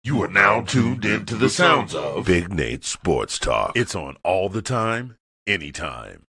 You are now tuned into the sounds of Big Nate Sports Talk. It's on all the time, anytime.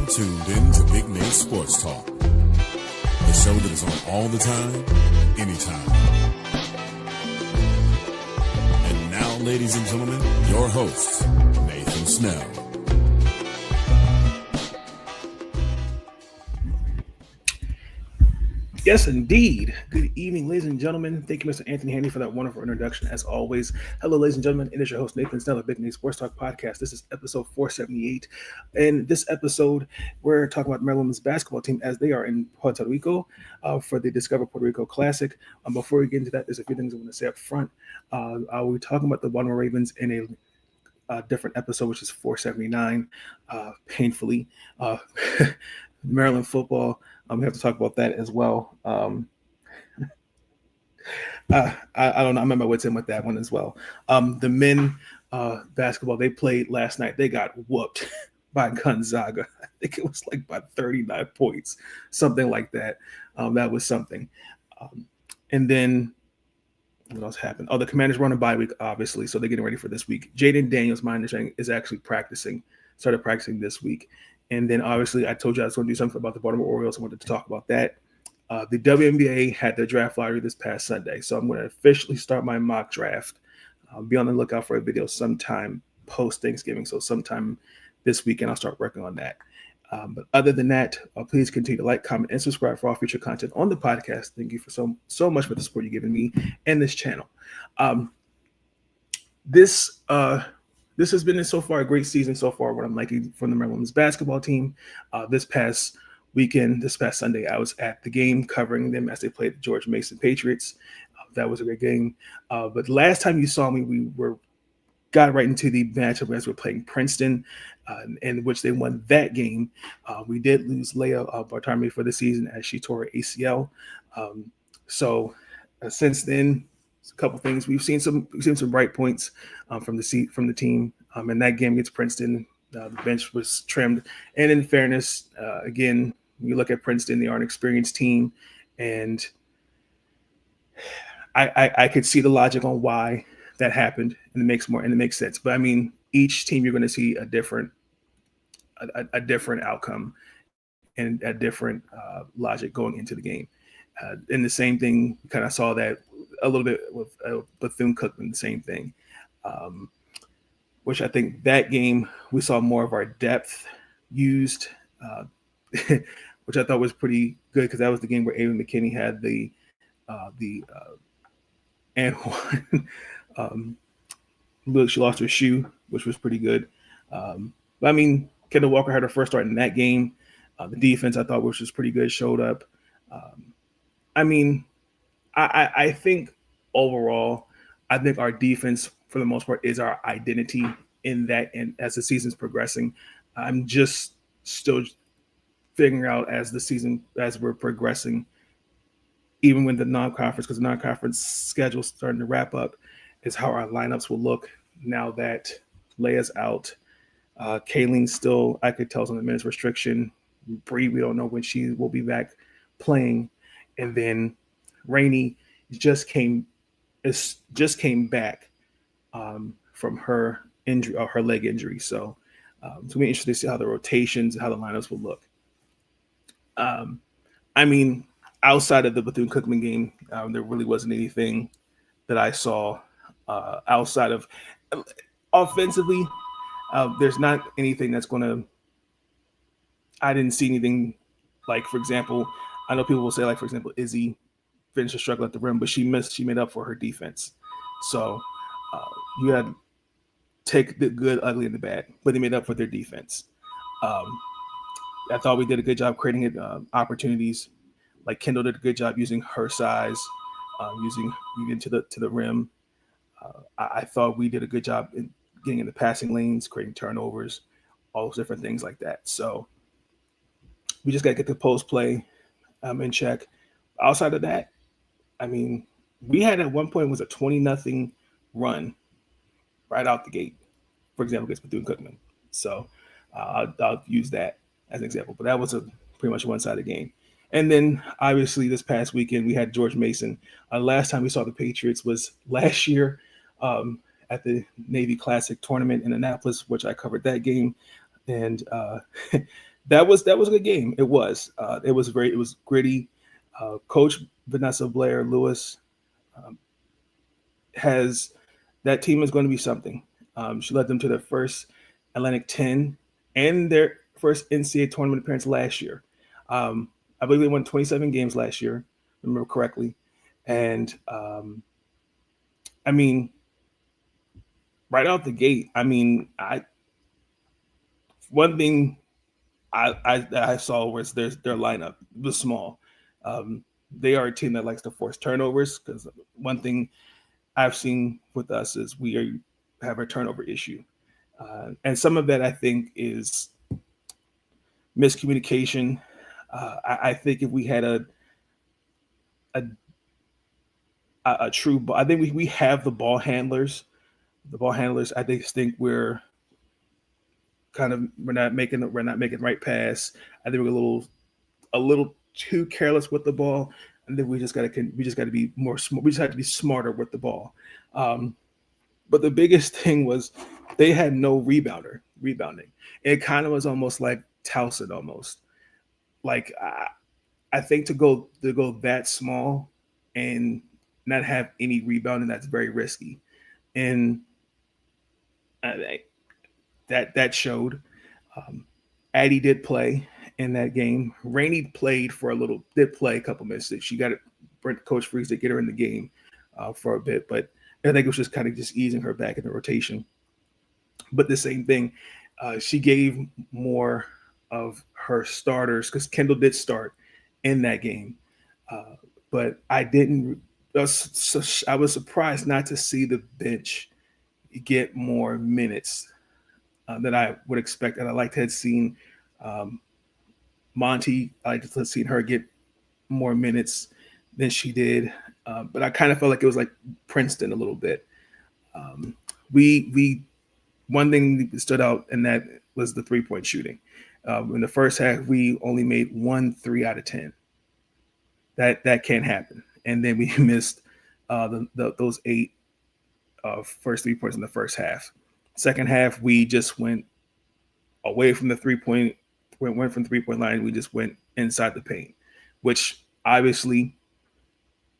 Tuned in to Big Nate Sports Talk, the show that is on all the time, anytime. And now, ladies and gentlemen, your host, Nathan Snell. Yes, indeed. Good evening, ladies and gentlemen. Thank you, Mr. Anthony Haney, for that wonderful introduction, as always. Hello, ladies and gentlemen. It is your host, Nathan Snell of Big Nate Sports Talk Podcast. This is episode 478. In this episode, we're talking about Maryland's basketball team as they are in Puerto Rico for the Discover Puerto Rico Classic. Before we get into that, there's a few things I want to say up front. I'll be talking about the Baltimore Ravens in a different episode, which is 479, painfully. Maryland football. We have to talk about that as well. I don't know. I'm at my wits' end with that one as well. The men basketball, they played last night. They got whooped by Gonzaga. I think it was like by 39 points, something like that. That was something. And then what else happened? Oh, the Commanders were on a bye week, obviously, so they're getting ready for this week. Jaden Daniels, my understanding, is actually started practicing this week. And then, obviously, I told you I was going to do something about the Baltimore Orioles. I wanted to talk about that. The WNBA had their draft lottery this past Sunday, so I'm going to officially start my mock draft. Be on the lookout for a video sometime post-Thanksgiving, so sometime this weekend I'll start working on that. But other than that, please continue to like, comment, and subscribe for all future content on the podcast. Thank you for so much for the support you've given me and this channel. This has been so far a great season so far, what I'm liking from the Maryland's basketball team. This past Sunday, I was at the game covering them as they played the George Mason Patriots. That was a great game. But last time you saw me, we got right into the matchup as we're playing Princeton, in which they won that game. We did lose Leah Bartarmi for the season as she tore her ACL. So since then, a couple things. We've seen some bright points from the team. In that game against Princeton, the bench was trimmed. And in fairness, again, when you look at Princeton, they are an experienced team, and I could see the logic on why that happened, and it makes sense. But I mean, each team you're going to see a different outcome and a different logic going into the game. And the same thing, kind of saw that a little bit with Bethune-Cookman, the same thing, which I think that game we saw more of our depth used, which I thought was pretty good because that was the game where Ava McKinney had the and one. Look, she lost her shoe, which was pretty good. But I mean, Kendall Walker had her first start in that game. The defense I thought which was pretty good showed up. I mean, I think overall, I think our defense, for the most part, is our identity in that. And as the season's progressing, I'm just still figuring out as we're progressing, even with the non-conference, because the non-conference schedule is starting to wrap up, is how our lineups will look now that Leia's out. Kayleen still, I could tell, is on the minutes restriction. Bree, we don't know when she will be back playing. And then Rainey just came back from her injury or her leg injury. So it's going to be interesting to see how the rotations, how the lineups will look. I mean, outside of the Bethune-Cookman game, there really wasn't anything that I saw outside of offensively. There's not anything that's going to. I didn't see anything like, for example, I know people will say, like, for example, Izzy finished a struggle at the rim, but she made up for her defense. So you had to take the good, ugly, and the bad, but they made up for their defense. I thought we did a good job creating opportunities. Like Kendall did a good job using her size, using to the rim. I thought we did a good job in getting in the passing lanes, creating turnovers, all those different things like that. So we just got to get the post play in check. Outside of that, I mean, we had at one point was a 20-0 run right out the gate, for example, against Bethune-Cookman. So I'll use that as an example. But that was a pretty much one-sided game. And then, obviously, this past weekend, we had George Mason. Last time we saw the Patriots was last year at the Navy Classic tournament in Annapolis, which I covered that game. And that was a good game. It was. It was gritty. Coach Vanessa Blair Lewis that team is going to be something. She led them to their first Atlantic 10 and their first NCAA tournament appearance last year. I believe they won 27 games last year, if I remember correctly. And I mean, right out the gate, I mean, one thing I saw was their lineup was small. They are a team that likes to force turnovers, because one thing I've seen with us is we have a turnover issue. And some of that, I think, is miscommunication. I think if we had a true, I think we have the ball handlers. The ball handlers, I think we're not making the right pass. I think we're a little too careless with the ball. And then we just got to be more smart. We just have to be smarter with the ball. But the biggest thing was they had no rebounding. It kind of was almost like Towson almost. Like I think to go that small and not have any rebounding, that's very risky. And that showed. Addie did play in that game. Rainey did play a couple minutes. She got it. Coach Freeze to get her in the game for a bit, but I think it was just kind of just easing her back in the rotation. But the same thing, she gave more of her starters, because Kendall did start in that game, but I was surprised not to see the bench get more minutes than I would expect, and I liked to have seen Monty. I liked to have seen her get more minutes than she did, but I kind of felt like it was like Princeton a little bit. We one thing that stood out, and that was the 3-point shooting. In the first half, we only made 1 3 out of 10. That can't happen. And then we missed those 8 first 3 points in the first half. Second half, we just went away from the 3-point, went from 3-point line. We just went inside the paint, which obviously,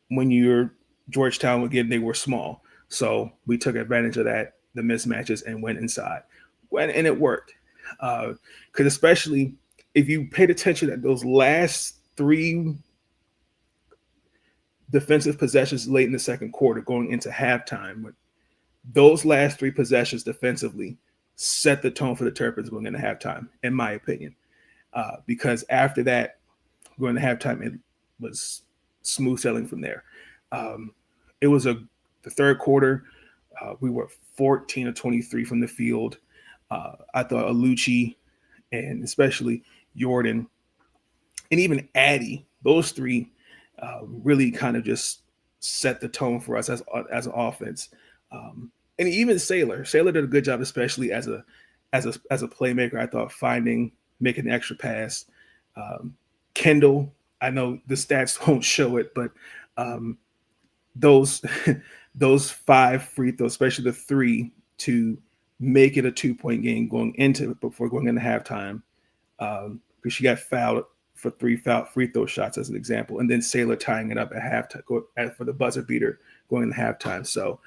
when you're Georgetown, again, they were small. So we took advantage of that, the mismatches, and went inside. And it worked. Because especially if you paid attention at those last 3 defensive possessions late in the second quarter going into halftime, those last 3 possessions defensively set the tone for the Terrapins going into halftime, in my opinion. Because after that, going to halftime, it was smooth sailing from there. It was the third quarter. We were 14 of 23 from the field. I thought Alucci and especially Jordan and even Addie, those 3 really kind of just set the tone for us as an offense. And even Saylor did a good job, especially as a playmaker. I thought making an extra pass. Kendall, I know the stats won't show it, but those 5 free throws, especially the 3 to make it a 2-point game before going into halftime, because she got fouled for 3 free throw shots as an example, and then Saylor tying it up at halftime for the buzzer beater going into halftime. So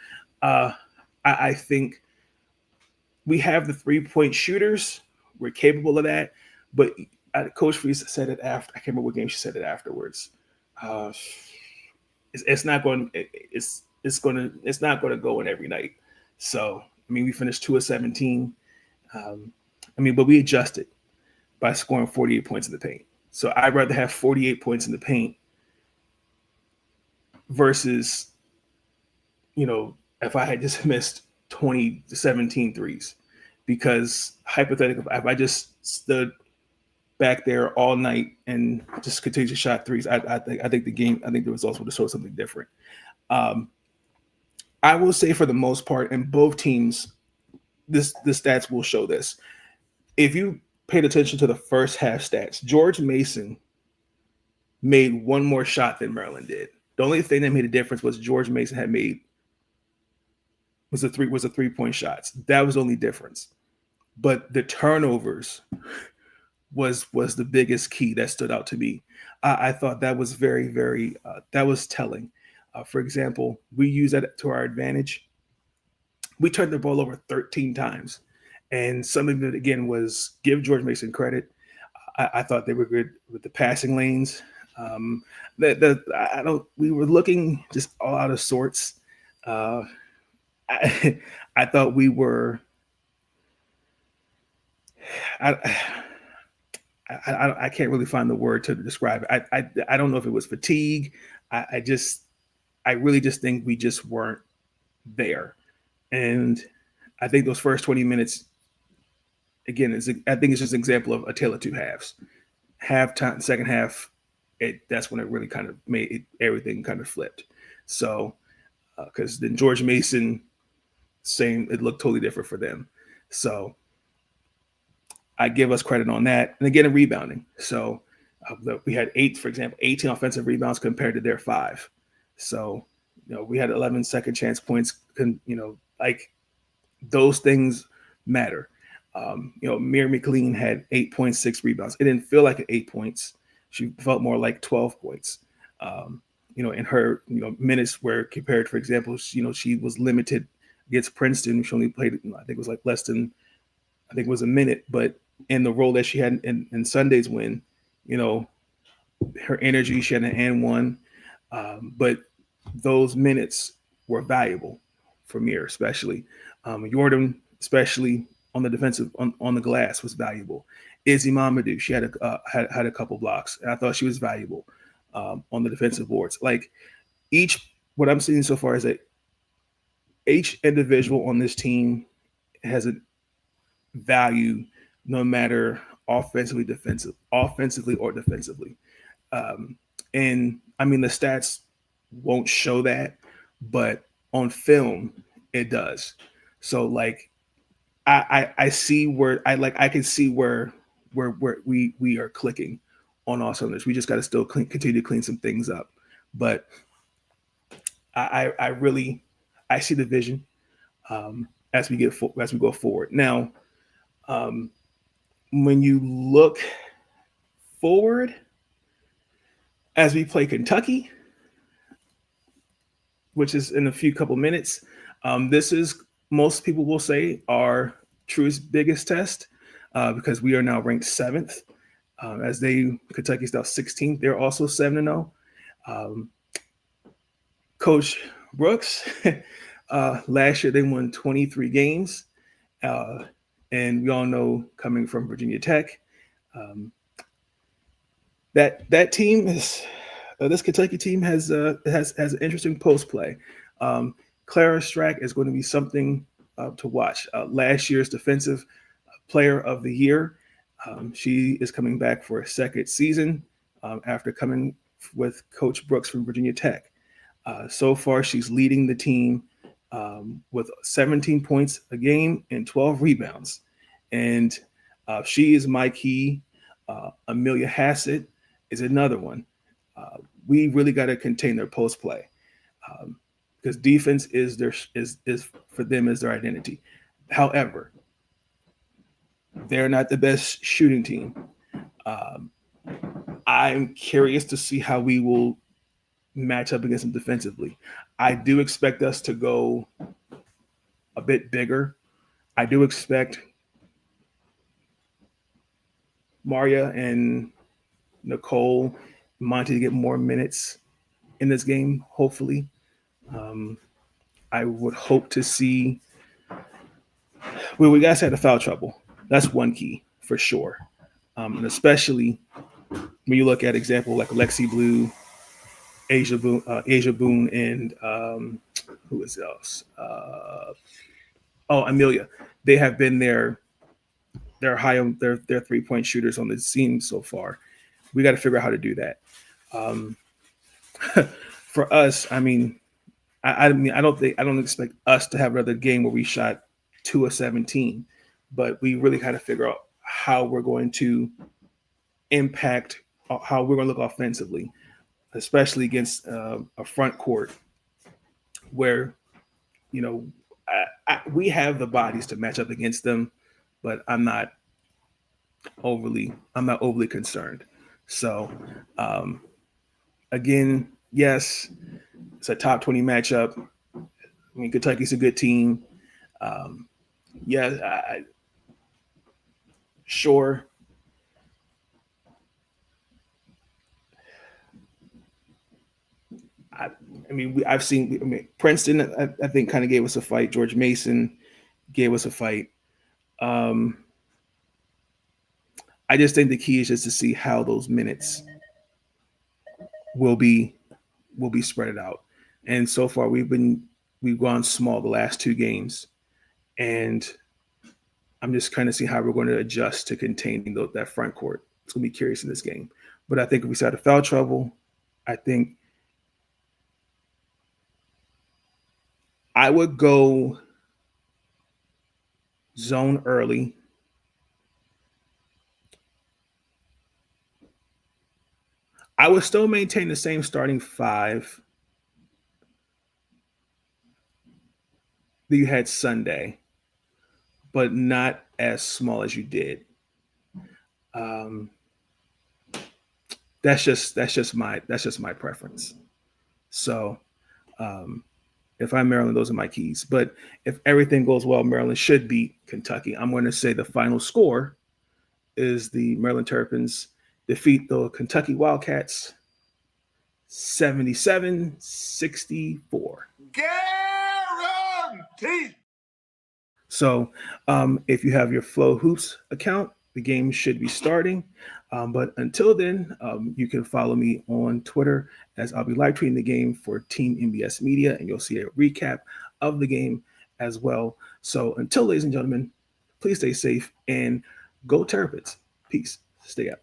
I think we have the 3-point shooters. We're capable of that, but Coach Freeze said it after. I can't remember what game she said it afterwards. It's not going. It's not going to go in every night. So I mean, we finished 2 of 17. But we adjusted by scoring 48 points in the paint. So I'd rather have 48 points in the paint versus, if I had just missed 20 to 17 threes, because hypothetically, if I just stood back there all night and just continued to shot threes, I think the results would have showed something different. I will say for the most part, in both teams, the stats will show this. If you paid attention to the first half stats, George Mason made one more shot than Maryland did. The only thing that made a difference was George Mason had made was a 3-point shots. That was the only difference. But the turnovers was the biggest key that stood out to me. I thought that was very, very that was telling. For example, we use that to our advantage. We turned the ball over 13 times. And some of it, again, was give George Mason credit. I thought they were good with the passing lanes. We were looking just all out of sorts. I thought we were. I can't really find the word to describe it. I don't know if it was fatigue. I really just think we just weren't there. And I think those first 20 minutes, again, I think it's just an example of a tale of two halves. Halftime, second half, that's when it really kind of made everything kind of flipped. So, because then George Mason, it looked totally different for them. So, I give us credit on that. And again, in rebounding. So, we had 18 offensive rebounds compared to their 5. So, we had 11 second chance points. Like those things matter. Mira McLean had 8.6 rebounds. It didn't feel like 8 points. She felt more like 12 points. In her, minutes where compared, for example, she was limited against Princeton. She only played, I think it was like less than, I think it was a minute. But in the role that she had in Sunday's win, her energy, she had an and one. But those minutes were valuable for Mir, especially. Jordan, especially on the defensive, on the glass, was valuable. Izzy Mamadou, she had a couple blocks, and I thought she was valuable on the defensive boards. Like what I'm seeing so far is that each individual on this team has a value, no matter offensively or defensively. And I mean, the stats won't show that, but on film it does. So like I see where I can see where we are clicking on all cylinders. We just got to still continue to clean some things up. But I see the vision as we go forward. Now, when you look forward as we play Kentucky, which is in a couple minutes, this is, most people will say, our truest biggest test because we are now ranked 7th. Kentucky's now 16th. They're also 7-0. Coach Brooks, last year they won 23 games. And we all know, coming from Virginia Tech, that team is this Kentucky team has an interesting post play. Clara Strack is going to be something to watch. Last year's Defensive Player of the Year. She is coming back for a second season after coming with Coach Brooks from Virginia Tech. So far, she's leading the team with 17 points a game and 12 rebounds. And she is my key. Amelia Hassett is another one. We really got to contain their post play because defense is for them is their identity. However, they're not the best shooting team. I'm curious to see how we will match up against them defensively. I do expect us to go a bit bigger. I do expect Maria and Nicole, Monty to get more minutes in this game, hopefully. I would hope to see. Well, we guys had the foul trouble. That's one key for sure. And especially when you look at example like Lexi Blue, Asia Boone, and who is else? Amelia. They have been their 3-point shooters on the scene so far. We got to figure out how to do that. For us, I don't expect us to have another game where we shot 2 of 17, but we really got to figure out how we're going to impact, how we're going to look offensively, especially against a front court where, we have the bodies to match up against them, but I'm not overly concerned. So, again, yes, it's a top 20 matchup. I mean, Kentucky's a good team. Sure. I've seen Princeton, I think, kind of gave us a fight. George Mason gave us a fight. I just think the key is just to see how those minutes will be spread out. And so far we've gone small the last 2 games, and I'm just kind of seeing how we're going to adjust to containing that front court. It's going to be curious in this game. But I think if we start to foul trouble, I think I would go zone early. I would still maintain the same starting 5 that you had Sunday, but not as small as you did. That's just my preference. So, if I'm Maryland, those are my keys. But if everything goes well, Maryland should beat Kentucky. I'm going to say the final score is the Maryland Terrapins defeat the Kentucky Wildcats 77-64. Guaranteed. So if you have your Flow Hoops account, the game should be starting. But until then, you can follow me on Twitter, as I'll be live tweeting the game for Team MBS Media, and you'll see a recap of the game as well. So until, ladies and gentlemen, please stay safe and go Terrapins. Peace. Stay out.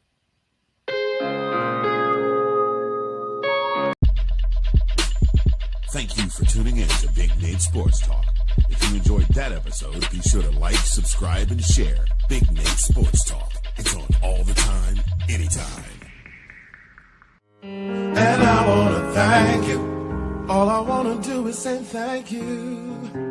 Thank you for tuning in to Big Nate Sports Talk. If you enjoyed that episode, be sure to like, subscribe, and share Big Nate Sports Talk. It's on all the time, anytime. And I want to thank you. All I want to do is say thank you.